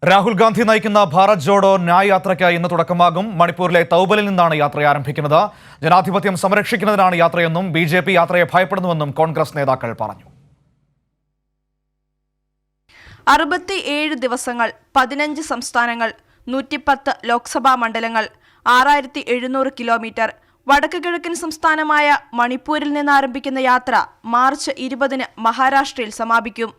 രാഹുൽ ഗാന്ധി നയിക്കുന്ന ഭാരത് ജോഡോ ന്യായ് യാത്രയ്ക്ക് ഇന്ന് തുടക്കമാകും. മണിപ്പൂരിലെ തൗബലിൽ നിന്നാണ് യാത്ര ആരംഭിക്കുന്നത്. ജനാധിപത്യം സംരക്ഷിക്കുന്നതിനാണ് യാത്രയെന്നും BJP യാത്രയെ ഭയപ്പെടുന്നുവെന്നും കോൺഗ്രസ് നേതാക്കൾ പറഞ്ഞു. 67 ദിവസങ്ങൾ, 15 സംസ്ഥാനങ്ങൾ, 110 ലോക്സഭാ മണ്ഡലങ്ങൾ, 6700 കിലോമീറ്റർ. വടക്ക് കിഴക്കൻ സംസ്ഥാനമായ മണിപ്പൂരിൽ നിന്ന് ആരംഭിക്കുന്ന യാത്ര മാർച്ച് 20-ന് മഹാരാഷ്ട്രയിൽ സമാപിക്കും.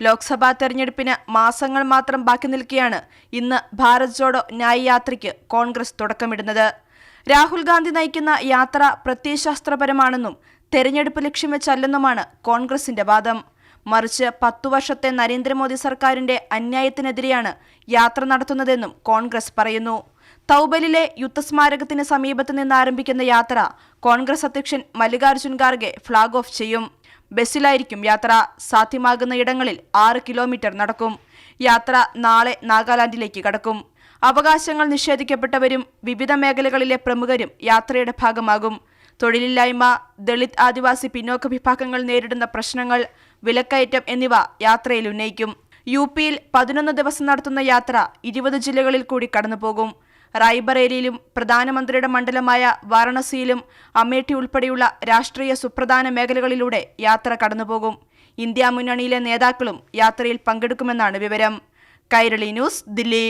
ലോക്സഭാ തെരഞ്ഞെടുപ്പിന് മാസങ്ങൾ മാത്രം ബാക്കി നിൽക്കെയാണ് ഇന്ന് ഭാരത് ജോഡോ ന്യായ് യാത്രയ്ക്ക് കോൺഗ്രസ് തുടക്കമിടുന്നത്. രാഹുൽ ഗാന്ധി നയിക്കുന്ന യാത്ര പ്രത്യയശാസ്ത്രപരമാണെന്നും തെരഞ്ഞെടുപ്പ് ലക്ഷ്യം വെച്ചല്ലെന്നുമാണ് കോൺഗ്രസിന്റെ വാദം. മറിച്ച് 10 വർഷത്തെ നരേന്ദ്രമോദി സർക്കാരിന്റെ അന്യായത്തിനെതിരെയാണ് യാത്ര നടത്തുന്നതെന്നും കോൺഗ്രസ് പറയുന്നു. തൗബലിലെ യുദ്ധസ്മാരകത്തിന് സമീപത്ത് നിന്ന് ആരംഭിക്കുന്ന യാത്ര കോൺഗ്രസ് അധ്യക്ഷൻ മല്ലികാർജുൻ ഖാർഗെ ഫ്ളാഗ് ഓഫ് ചെയ്യും. ബസ്സിലായിരിക്കും യാത്ര. സാധ്യമാകുന്ന ഇടങ്ങളിൽ 6 കിലോമീറ്റർ നടക്കും. യാത്ര നാളെ നാഗാലാൻഡിലേക്ക് കടക്കും. അവകാശങ്ങൾ നിഷേധിക്കപ്പെട്ടവരും വിവിധ മേഖലകളിലെ പ്രമുഖരും യാത്രയുടെ ഭാഗമാകും. തൊഴിലില്ലായ്മ, ദളിത് ആദിവാസി പിന്നോക്ക വിഭാഗങ്ങൾ നേരിടുന്ന പ്രശ്നങ്ങൾ, വിലക്കയറ്റം എന്നിവ യാത്രയിൽ ഉന്നയിക്കും. UP-യിൽ 11 ദിവസം നടത്തുന്ന യാത്ര 20 ജില്ലകളിൽ കൂടി കടന്നുപോകും. റായ്ബറേലിയിലും പ്രധാനമന്ത്രിയുടെ മണ്ഡലമായ വാരണസിയിലും അമേഠി ഉൾപ്പെടെയുള്ള രാഷ്ട്രീയ സുപ്രധാന മേഖലകളിലൂടെ യാത്ര കടന്നുപോകും. ഇന്ത്യ മുന്നണിയിലെ നേതാക്കളും യാത്രയിൽ പങ്കെടുക്കുമെന്നാണ് വിവരം. കൈരളി ന്യൂസ്, ദില്ലി.